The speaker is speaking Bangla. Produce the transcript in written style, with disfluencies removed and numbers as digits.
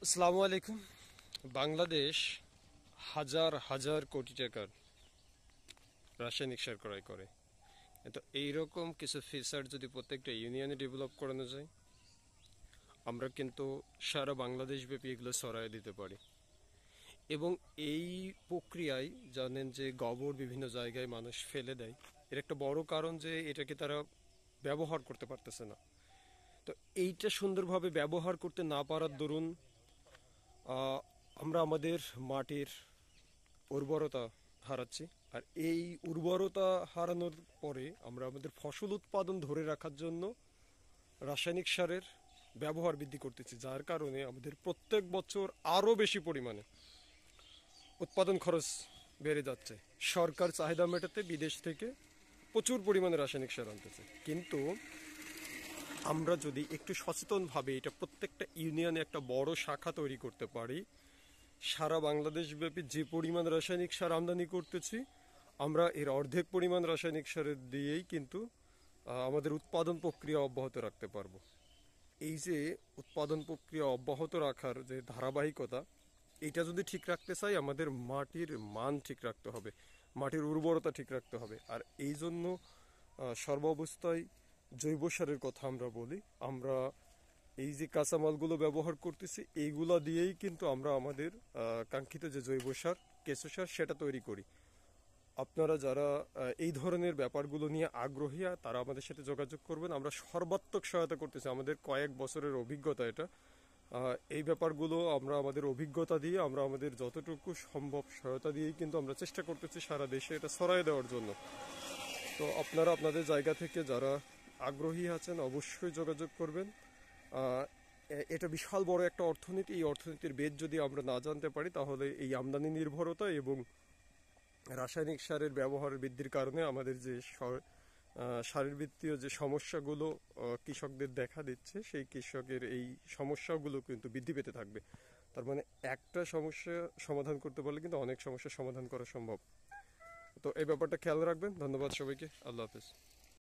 আসসালামু আলাইকুম। বাংলাদেশ হাজার হাজার কোটি টাকার রাসায়নিক সার ক্রয় করে। তো এইরকম কিছু ফিচার যদি প্রত্যেকটা ইউনিয়নে ডেভেলপ করানো যায়, আমরা কিন্তু সারা বাংলাদেশ ব্যাপী এগুলো ছড়ায় দিতে পারি। এবং এই প্রক্রিয়ায় জানেন যে গোবর বিভিন্ন জায়গায় মানুষ ফেলে দেয়, এর একটা বড় কারণ যে এটাকে তারা ব্যবহার করতে পারতেছে না। তো এইটা সুন্দরভাবে ব্যবহার করতে না পারার দরুন আমরা আমাদের মাটির উর্বরতা হারাচ্ছি। আর এই উর্বরতা হারানোর পরে আমরা আমাদের ফসল উৎপাদন ধরে রাখার জন্য রাসায়নিক সারের ব্যবহার বৃদ্ধি করতেছি, যার কারণে আমাদের প্রত্যেক বছর আরও বেশি পরিমাণে উৎপাদন খরচ বেড়ে যাচ্ছে। সরকার চাহিদা মেটাতে বিদেশ থেকে প্রচুর পরিমাণে রাসায়নিক সার আনতেছে, কিন্তু আমরা যদি একটু সচেতনভাবে এটা প্রত্যেকটা ইউনিয়নে একটা বড় শাখা তৈরি করতে পারি, সারা বাংলাদেশ ব্যাপী যে পরিমাণ রাসায়নিক সার আমদানি করতেছি, আমরা এর অর্ধেক পরিমাণ রাসায়নিক সারের দিয়েই কিন্তু আমাদের উৎপাদন প্রক্রিয়া অব্যাহত রাখতে পারবো। এই যে উৎপাদন প্রক্রিয়া অব্যাহত রাখার যে ধারাবাহিকতা, এটা যদি ঠিক রাখতে চাই, আমাদের মাটির মান ঠিক রাখতে হবে, মাটির উর্বরতা ঠিক রাখতে হবে। আর এই জন্য সর্বাবস্থায় জৈব সারের কথা আমরা বলি। আমরা এই যে কাঁচামালগুলো ব্যবহার করতেছি, এইগুলা দিয়েই কিন্তু আমরা আমাদের কাঙ্ক্ষিত যে জৈব সার, কেঁচো সার, সেটা তৈরি করি। আপনারা যারা এই ধরনের ব্যাপারগুলো নিয়ে আগ্রহী, তারা আমাদের সাথে যোগাযোগ করবেন। আমরা সর্বাত্মক সহায়তা করতেছি, আমাদের কয়েক বছরের অভিজ্ঞতা এটা। এই ব্যাপারগুলো আমরা আমাদের অভিজ্ঞতা দিয়ে, আমরা আমাদের যতটুকু সম্ভব সহায়তা দিয়েই কিন্তু আমরা চেষ্টা করতেছি সারা দেশে এটা ছড়াই দেওয়ার জন্য। তো আপনারা আপনাদের জায়গা থেকে যারা আগ্রহী আছেন, অবশ্যই যোগাযোগ করবেন। এটা বিশাল বড় একটা অর্থনীতি। এই অর্থনীতির বেদ যদি আমরা না জানতে পারি, তাহলে এই আমদানি নির্ভরতা এবং রাসায়নিক সারের ব্যবহার বৃদ্ধির কারণে আমাদের যে শারীরবৃত্তীয় যে সমস্যাগুলো কৃষকদের দেখা দিচ্ছে, সেই কৃষকের এই সমস্যাগুলো কিন্তু বৃদ্ধি পেতে থাকবে। তার মানে একটা সমস্যা সমাধান করতে পারলে কিন্তু অনেক সমস্যার সমাধান করা সম্ভব। তো এই ব্যাপারটা খেয়াল রাখবেন। ধন্যবাদ সবাইকে। আল্লাহ হাফেজ।